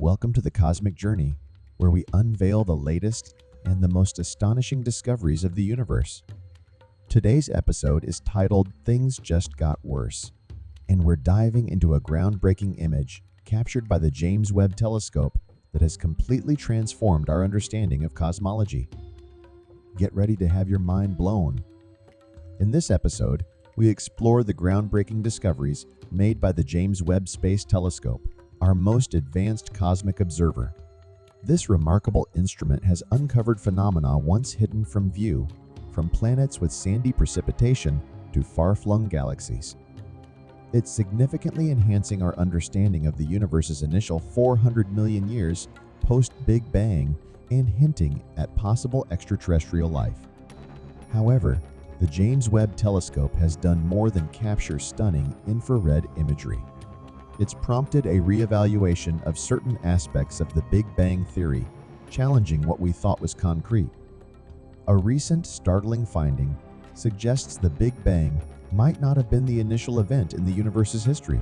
Welcome to the Cosmic Journey, where we unveil the latest and the most astonishing discoveries of the universe. Today's episode is titled Things Just Got Worse, and we're diving into a groundbreaking image captured by the James Webb Telescope that has completely transformed our understanding of cosmology. Get ready to have your mind blown. In this episode, we explore the groundbreaking discoveries made by the James Webb Space Telescope, our most advanced cosmic observer. This remarkable instrument has uncovered phenomena once hidden from view, from planets with sandy precipitation to far-flung galaxies. It's significantly enhancing our understanding of the universe's initial 400 million years post-Big Bang and hinting at possible extraterrestrial life. However, the James Webb Telescope has done more than capture stunning infrared imagery. It's prompted a reevaluation of certain aspects of the Big Bang theory, challenging what we thought was concrete. A recent startling finding suggests the Big Bang might not have been the initial event in the universe's history.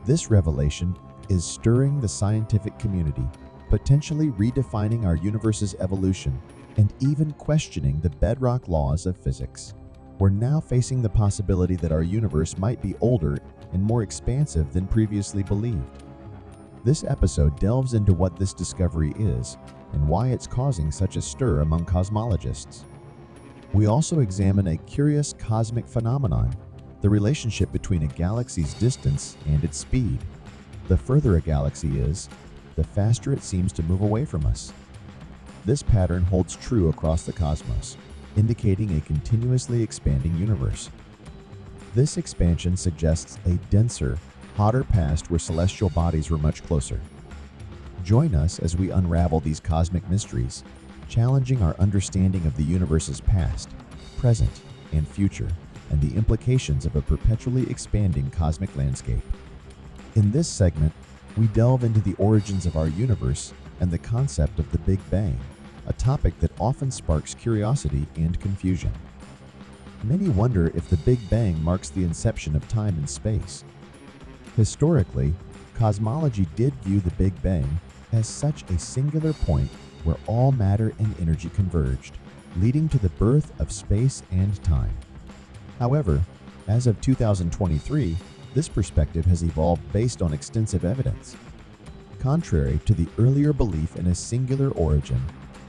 This revelation is stirring the scientific community, potentially redefining our universe's evolution and even questioning the bedrock laws of physics. We're now facing the possibility that our universe might be older and more expansive than previously believed. This episode delves into what this discovery is and why it's causing such a stir among cosmologists. We also examine a curious cosmic phenomenon, the relationship between a galaxy's distance and its speed. The further a galaxy is, the faster it seems to move away from us. This pattern holds true across the cosmos, indicating a continuously expanding universe. This expansion suggests a denser, hotter past where celestial bodies were much closer. Join us as we unravel these cosmic mysteries, challenging our understanding of the universe's past, present, and future, and the implications of a perpetually expanding cosmic landscape. In this segment, we delve into the origins of our universe and the concept of the Big Bang, a topic that often sparks curiosity and confusion. Many wonder if the Big Bang marks the inception of time and space. Historically, cosmology did view the Big Bang as such a singular point where all matter and energy converged, leading to the birth of space and time. However, as of 2023, this perspective has evolved based on extensive evidence. Contrary to the earlier belief in a singular origin,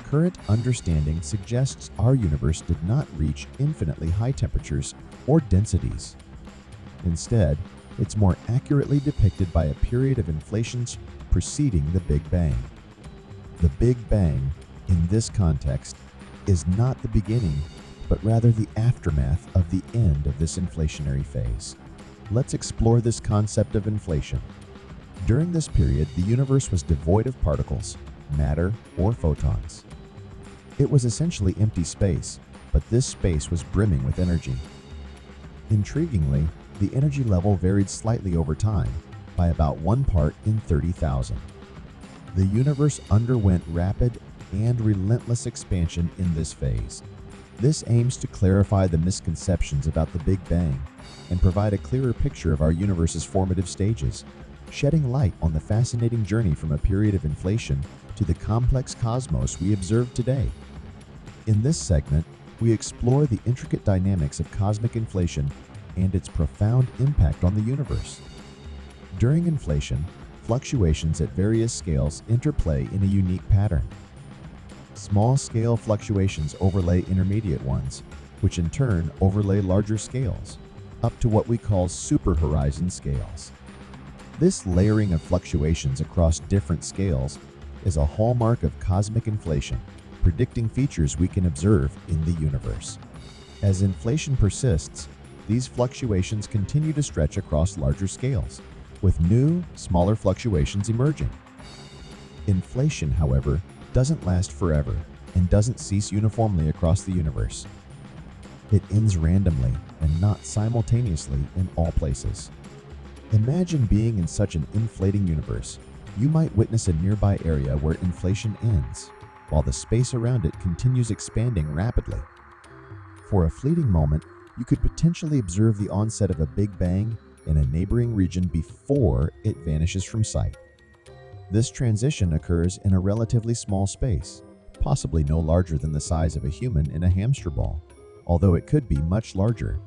current understanding suggests our universe did not reach infinitely high temperatures or densities. Instead, it's more accurately depicted by a period of inflations preceding the Big Bang. The Big Bang, in this context, is not the beginning, but rather the aftermath of the end of this inflationary phase. Let's explore this concept of inflation. During this period, the universe was devoid of particles, matter, or photons. It was essentially empty space, but this space was brimming with energy. Intriguingly, the energy level varied slightly over time, by about 1 part in 30,000. The universe underwent rapid and relentless expansion in this phase. This aims to clarify the misconceptions about the Big Bang and provide a clearer picture of our universe's formative stages, shedding light on the fascinating journey from a period of inflation to the complex cosmos we observe today. In this segment, we explore the intricate dynamics of cosmic inflation and its profound impact on the universe. During inflation, fluctuations at various scales interplay in a unique pattern. Small-scale fluctuations overlay intermediate ones, which in turn overlay larger scales, up to what we call superhorizon scales. This layering of fluctuations across different scales is a hallmark of cosmic inflation, predicting features we can observe in the universe. As inflation persists, these fluctuations continue to stretch across larger scales, with new, smaller fluctuations emerging. Inflation, however, doesn't last forever and doesn't cease uniformly across the universe. It ends randomly and not simultaneously in all places. Imagine being in such an inflating universe. You might witness a nearby area where inflation ends, while the space around it continues expanding rapidly. For a fleeting moment, you could potentially observe the onset of a Big Bang in a neighboring region before it vanishes from sight. This transition occurs in a relatively small space, possibly no larger than the size of a human in a hamster ball, although it could be much larger.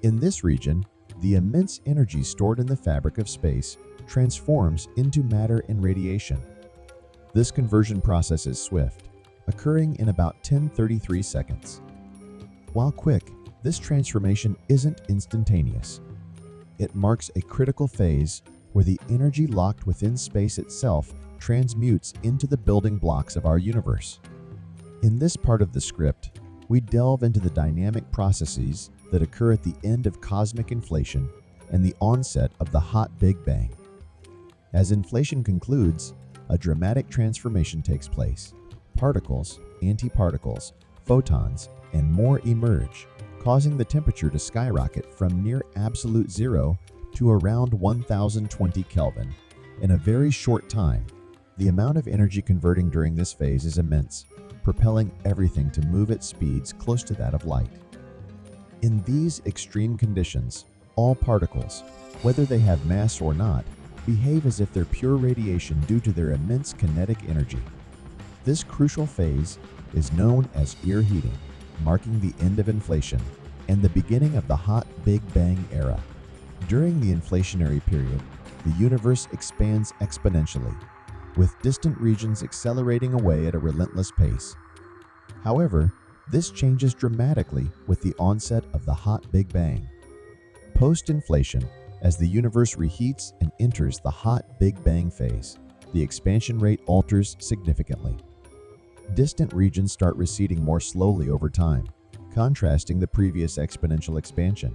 In this region, the immense energy stored in the fabric of space transforms into matter and radiation. This conversion process is swift, occurring in about 1033 seconds. While quick, this transformation isn't instantaneous. It marks a critical phase where the energy locked within space itself transmutes into the building blocks of our universe. In this part of the script, we delve into the dynamic processes that occur at the end of cosmic inflation and the onset of the hot Big Bang. As inflation concludes, a dramatic transformation takes place. Particles, antiparticles, photons, and more emerge, causing the temperature to skyrocket from near absolute zero to around 1020 Kelvin. In a very short time, the amount of energy converting during this phase is immense, propelling everything to move at speeds close to that of light. In these extreme conditions, all particles, whether they have mass or not, behave as if they're pure radiation due to their immense kinetic energy. This crucial phase is known as ear heating, marking the end of inflation and the beginning of the hot Big Bang era. During the inflationary period, the universe expands exponentially, with distant regions accelerating away at a relentless pace. However, this changes dramatically with the onset of the hot Big Bang. Post-inflation, as the universe reheats and enters the hot Big Bang phase, the expansion rate alters significantly. Distant regions start receding more slowly over time, contrasting the previous exponential expansion.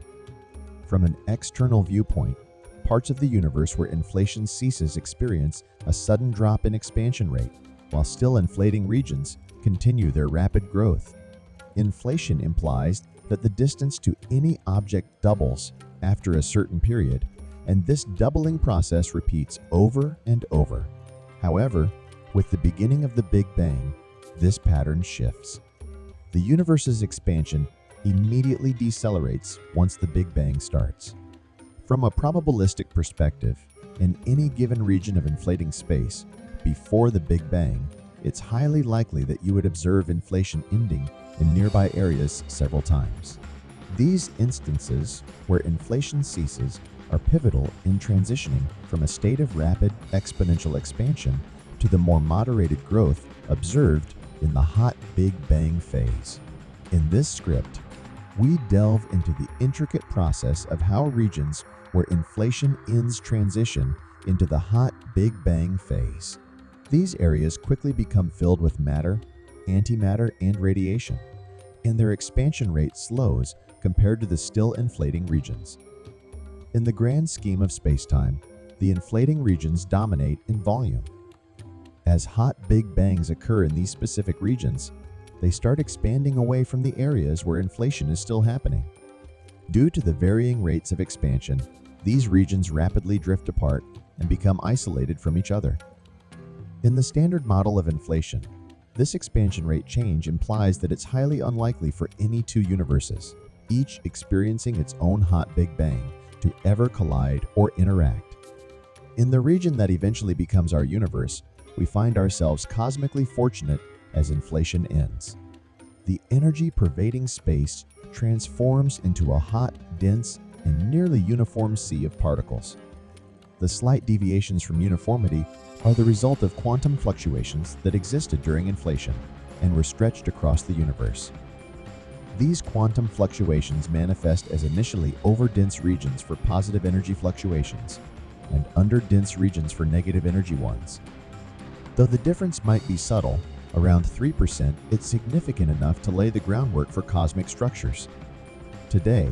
From an external viewpoint, parts of the universe where inflation ceases experience a sudden drop in expansion rate, while still inflating regions continue their rapid growth. Inflation implies that the distance to any object doubles after a certain period, and this doubling process repeats over and over. However, with the beginning of the Big Bang, this pattern shifts. The universe's expansion immediately decelerates once the Big Bang starts. From a probabilistic perspective, in any given region of inflating space before the Big Bang, it's highly likely that you would observe inflation ending in nearby areas several times. These instances where inflation ceases are pivotal in transitioning from a state of rapid exponential expansion to the more moderated growth observed in the hot Big Bang phase. In this script, we delve into the intricate process of how regions where inflation ends transition into the hot Big Bang phase. These areas quickly become filled with matter, antimatter, and radiation, and their expansion rate slows compared to the still inflating regions. In the grand scheme of spacetime, the inflating regions dominate in volume. As hot Big Bangs occur in these specific regions, they start expanding away from the areas where inflation is still happening. Due to the varying rates of expansion, these regions rapidly drift apart and become isolated from each other. In the standard model of inflation, this expansion rate change implies that it's highly unlikely for any two universes, each experiencing its own hot Big Bang, to ever collide or interact. In the region that eventually becomes our universe, we find ourselves cosmically fortunate as inflation ends. The energy pervading space transforms into a hot, dense, and nearly uniform sea of particles. The slight deviations from uniformity are the result of quantum fluctuations that existed during inflation and were stretched across the universe. These quantum fluctuations manifest as initially over-dense regions for positive energy fluctuations and under-dense regions for negative energy ones. Though the difference might be subtle, around 3%, it's significant enough to lay the groundwork for cosmic structures. Today,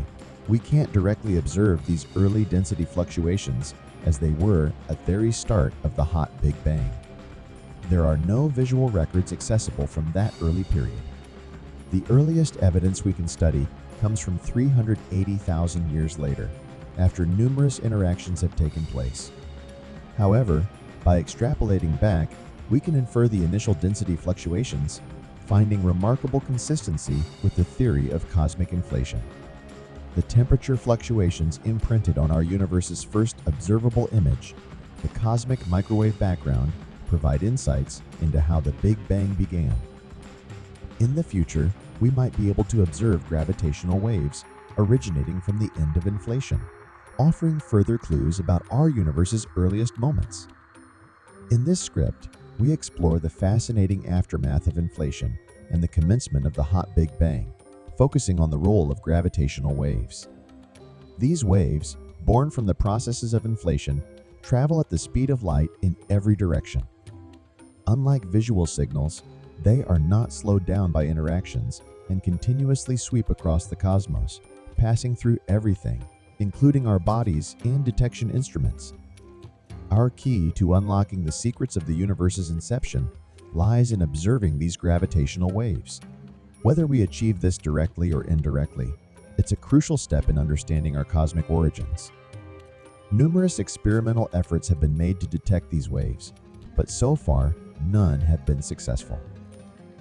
we can't directly observe these early density fluctuations as they were at the very start of the hot Big Bang. There are no visual records accessible from that early period. The earliest evidence we can study comes from 380,000 years later, after numerous interactions have taken place. However, by extrapolating back, we can infer the initial density fluctuations, finding remarkable consistency with the theory of cosmic inflation. The temperature fluctuations imprinted on our universe's first observable image the cosmic microwave background provide insights into how the Big Bang began. In the future, we might be able to observe gravitational waves originating from the end of inflation, offering further clues about our universe's earliest moments. In this script, we explore the fascinating aftermath of inflation and the commencement of the hot Big Bang, focusing on the role of gravitational waves. These waves, born from the processes of inflation, travel at the speed of light in every direction. Unlike visual signals, they are not slowed down by interactions and continuously sweep across the cosmos, passing through everything, including our bodies and detection instruments. Our key to unlocking the secrets of the universe's inception lies in observing these gravitational waves. Whether we achieve this directly or indirectly, it's a crucial step in understanding our cosmic origins. Numerous experimental efforts have been made to detect these waves, but so far, none have been successful.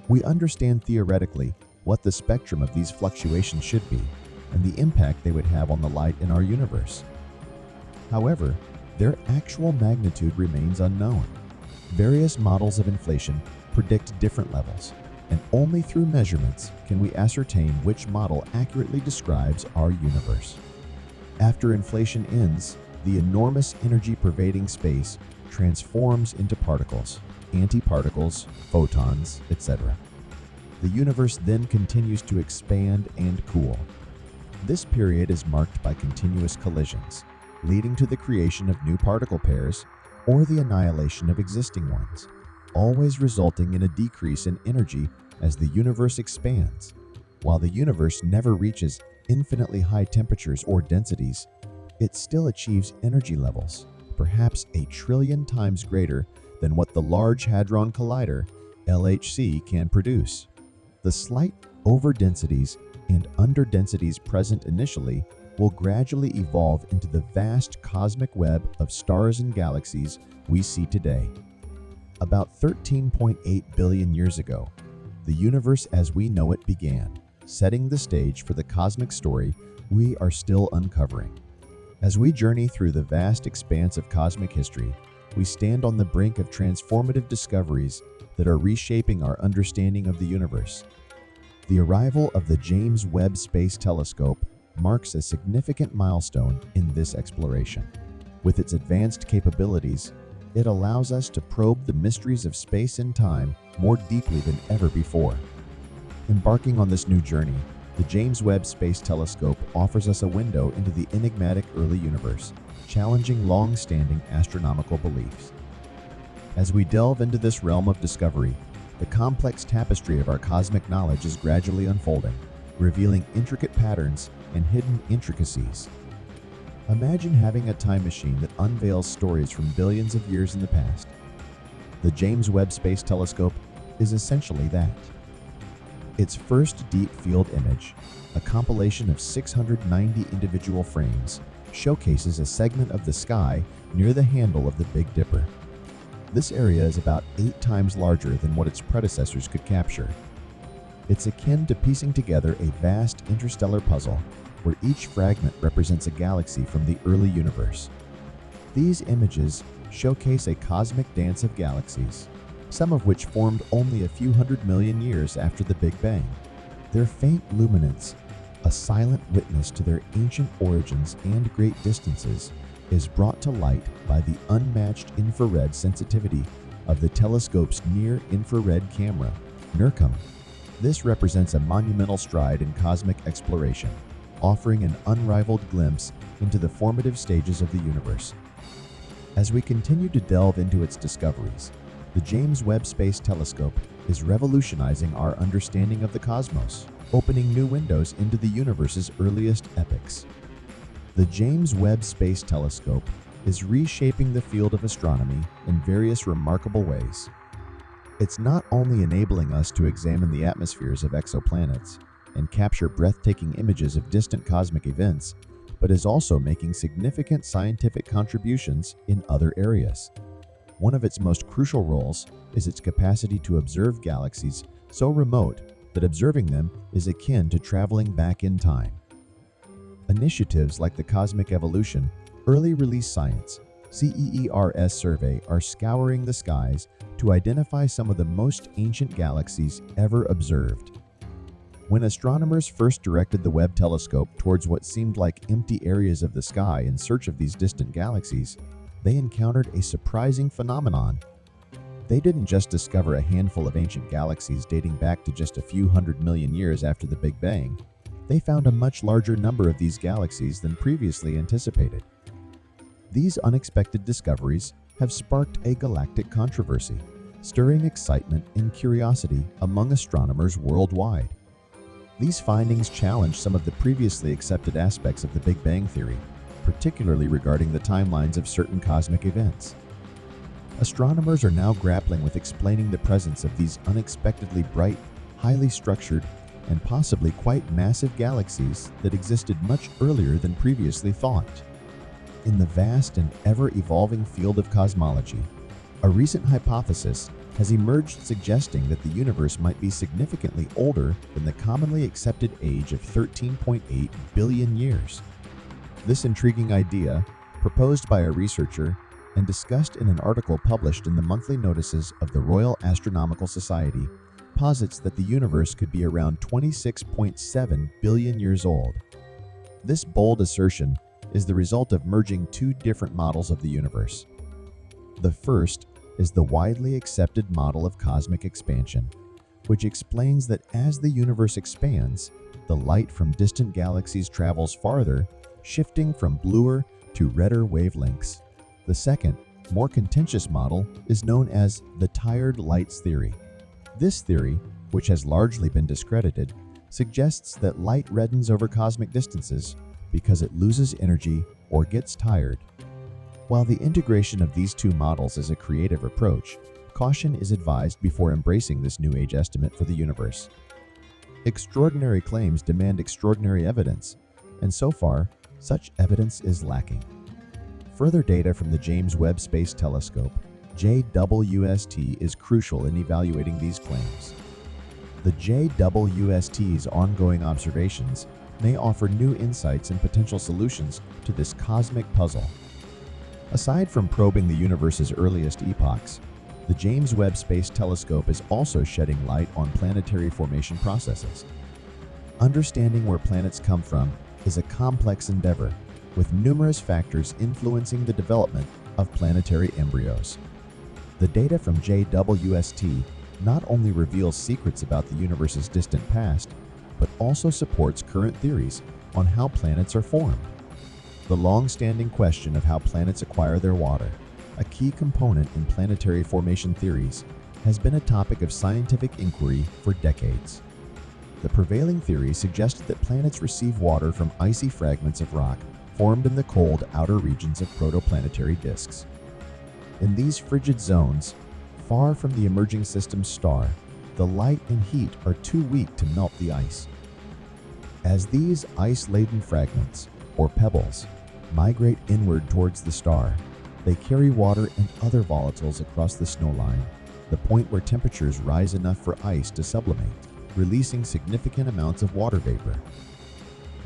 We understand theoretically what the spectrum of these fluctuations should be and the impact they would have on the light in our universe. However, their actual magnitude remains unknown. Various models of inflation predict different levels, and only through measurements can we ascertain which model accurately describes our universe. After inflation ends, the enormous energy pervading space transforms into particles, antiparticles, photons, etc. The universe then continues to expand and cool. This period is marked by continuous collisions, leading to the creation of new particle pairs or the annihilation of existing ones, always resulting in a decrease in energy as the universe expands. While the universe never reaches infinitely high temperatures or densities, it still achieves energy levels, perhaps 1 trillion times greater than what the Large Hadron Collider, LHC, can produce. The slight overdensities and underdensities present initially will gradually evolve into the vast cosmic web of stars and galaxies we see today. About 13.8 billion years ago, the universe as we know it began, setting the stage for the cosmic story we are still uncovering. As we journey through the vast expanse of cosmic history, we stand on the brink of transformative discoveries that are reshaping our understanding of the universe. The arrival of the James Webb Space Telescope marks a significant milestone in this exploration. With its advanced capabilities, it allows us to probe the mysteries of space and time more deeply than ever before. Embarking on this new journey, the James Webb Space Telescope offers us a window into the enigmatic early universe, challenging long-standing astronomical beliefs. As we delve into this realm of discovery, the complex tapestry of our cosmic knowledge is gradually unfolding, revealing intricate patterns and hidden intricacies. Imagine having a time machine that unveils stories from billions of years in the past. The James Webb Space Telescope is essentially that. Its first deep field image, a compilation of 690 individual frames, showcases a segment of the sky near the handle of the Big Dipper. This area is about 8 times larger than what its predecessors could capture. It's akin to piecing together a vast interstellar puzzle where each fragment represents a galaxy from the early universe. These images showcase a cosmic dance of galaxies, some of which formed only a few 100 million years after the Big Bang. Their faint luminance, a silent witness to their ancient origins and great distances, is brought to light by the unmatched infrared sensitivity of the telescope's near-infrared camera, NIRCam. This represents a monumental stride in cosmic exploration, offering an unrivaled glimpse into the formative stages of the universe. As we continue to delve into its discoveries, the James Webb Space Telescope is revolutionizing our understanding of the cosmos, opening new windows into the universe's earliest epochs. The James Webb Space Telescope is reshaping the field of astronomy in various remarkable ways. It's not only enabling us to examine the atmospheres of exoplanets and capture breathtaking images of distant cosmic events, but is also making significant scientific contributions in other areas. One of its most crucial roles is its capacity to observe galaxies so remote that observing them is akin to traveling back in time. Initiatives like the Cosmic Evolution, Early Release Science, CEERS survey are scouring the skies to identify some of the most ancient galaxies ever observed. When astronomers first directed the Webb telescope towards what seemed like empty areas of the sky in search of these distant galaxies, they encountered a surprising phenomenon. They didn't just discover a handful of ancient galaxies dating back to just a few 100 million years after the Big Bang. They found a much larger number of these galaxies than previously anticipated. These unexpected discoveries have sparked a galactic controversy, stirring excitement and curiosity among astronomers worldwide. These findings challenge some of the previously accepted aspects of the Big Bang theory, particularly regarding the timelines of certain cosmic events. Astronomers are now grappling with explaining the presence of these unexpectedly bright, highly structured, and possibly quite massive galaxies that existed much earlier than previously thought. In the vast and ever-evolving field of cosmology, a recent hypothesis has emerged suggesting that the universe might be significantly older than the commonly accepted age of 13.8 billion years. This intriguing idea, proposed by a researcher and discussed in an article published in the monthly notices of the Royal Astronomical Society, posits that the universe could be around 26.7 billion years old. This bold assertion is the result of merging two different models of the universe. The first is the widely accepted model of cosmic expansion, which explains that as the universe expands, the light from distant galaxies travels farther, shifting from bluer to redder wavelengths. The second, more contentious model is known as the tired lights theory. This theory, which has largely been discredited, suggests that light reddens over cosmic distances because it loses energy or gets tired. While the integration of these two models is a creative approach, caution is advised before embracing this New Age estimate for the universe. Extraordinary claims demand extraordinary evidence, and so far, such evidence is lacking. Further data from the James Webb Space Telescope, JWST, is crucial in evaluating these claims. The JWST's ongoing observations may offer new insights and potential solutions to this cosmic puzzle. Aside from probing the universe's earliest epochs, the James Webb Space Telescope is also shedding light on planetary formation processes. Understanding where planets come from is a complex endeavor, with numerous factors influencing the development of planetary embryos. The data from JWST not only reveals secrets about the universe's distant past, but also supports current theories on how planets are formed. The long-standing question of how planets acquire their water, a key component in planetary formation theories, has been a topic of scientific inquiry for decades. The prevailing theory suggested that planets receive water from icy fragments of rock formed in the cold outer regions of protoplanetary disks. In these frigid zones, far from the emerging system's star, the light and heat are too weak to melt the ice. As these ice-laden fragments, or pebbles, migrate inward towards the star, they carry water and other volatiles across the snowline, the point where temperatures rise enough for ice to sublimate, releasing significant amounts of water vapor.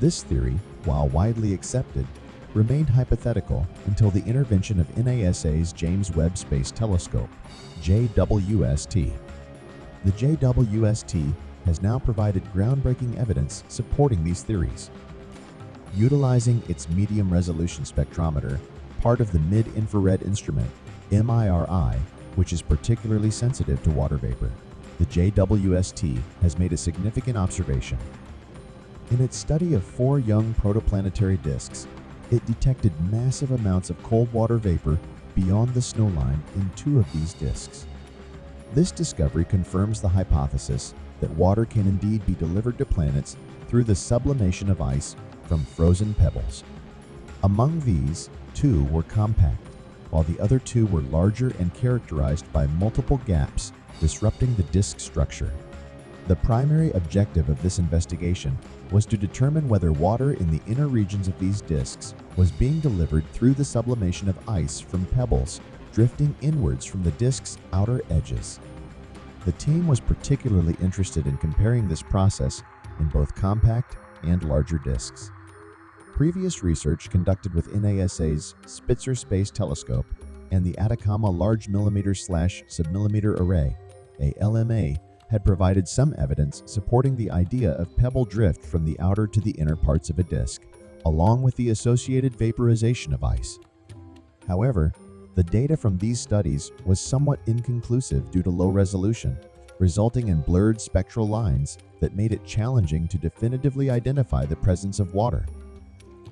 This theory, while widely accepted, remained hypothetical until the intervention of NASA's James Webb Space Telescope, JWST. The JWST has now provided groundbreaking evidence supporting these theories. Utilizing its medium-resolution spectrometer, part of the mid-infrared instrument, MIRI, which is particularly sensitive to water vapor, the JWST has made a significant observation. In its study of 4 young protoplanetary disks, it detected massive amounts of cold water vapor beyond the snowline in 2 of these disks. This discovery confirms the hypothesis that water can indeed be delivered to planets through the sublimation of ice from frozen pebbles. Among these, 2 were compact, while the other 2 were larger and characterized by multiple gaps disrupting the disk structure. The primary objective of this investigation was to determine whether water in the inner regions of these disks was being delivered through the sublimation of ice from pebbles drifting inwards from the disk's outer edges. The team was particularly interested in comparing this process in both compact and larger disks. Previous research conducted with NASA's Spitzer Space Telescope and the Atacama Large Millimeter/Submillimeter Array, ALMA, had provided some evidence supporting the idea of pebble drift from the outer to the inner parts of a disk, along with the associated vaporization of ice. However, the data from these studies was somewhat inconclusive due to low resolution, resulting in blurred spectral lines that made it challenging to definitively identify the presence of water.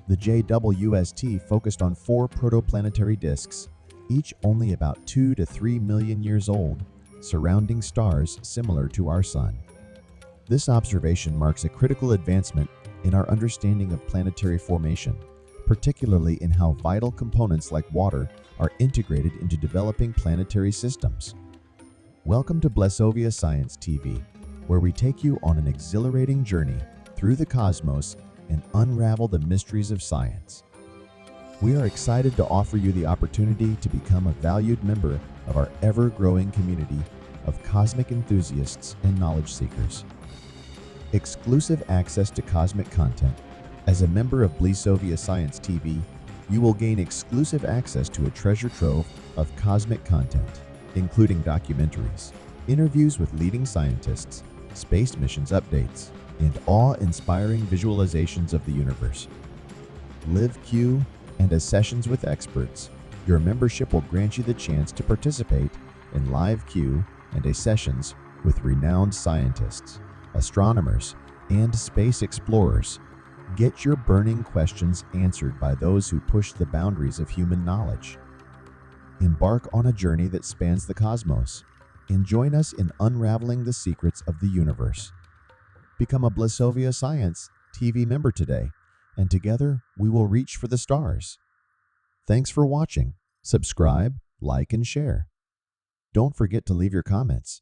The JWST focused on 4 protoplanetary disks, each only about 2 to 3 million years old, surrounding stars similar to our Sun. This observation marks a critical advancement in our understanding of planetary formation, particularly in how vital components like water are integrated into developing planetary systems. Welcome to Blessovia Science TV, where we take you on an exhilarating journey through the cosmos and unravel the mysteries of science. We are excited to offer you the opportunity to become a valued member of our ever-growing community of cosmic enthusiasts and knowledge seekers. Exclusive access to cosmic content. As a member of Blessovia Science TV, you will gain exclusive access to a treasure trove of cosmic content, including documentaries, interviews with leading scientists, space missions updates, and awe-inspiring visualizations of the universe. Live Q and as sessions with experts, your membership will grant you the chance to participate in live Q and a sessions with renowned scientists, astronomers, and space explorers. Get your burning questions answered by those who push the boundaries of human knowledge. Embark on a journey that spans the cosmos and join us in unraveling the secrets of the universe. Become a Blessovia Science TV member today, and together we will reach for the stars. Thanks for watching. Subscribe, like, and share. Don't forget to leave your comments.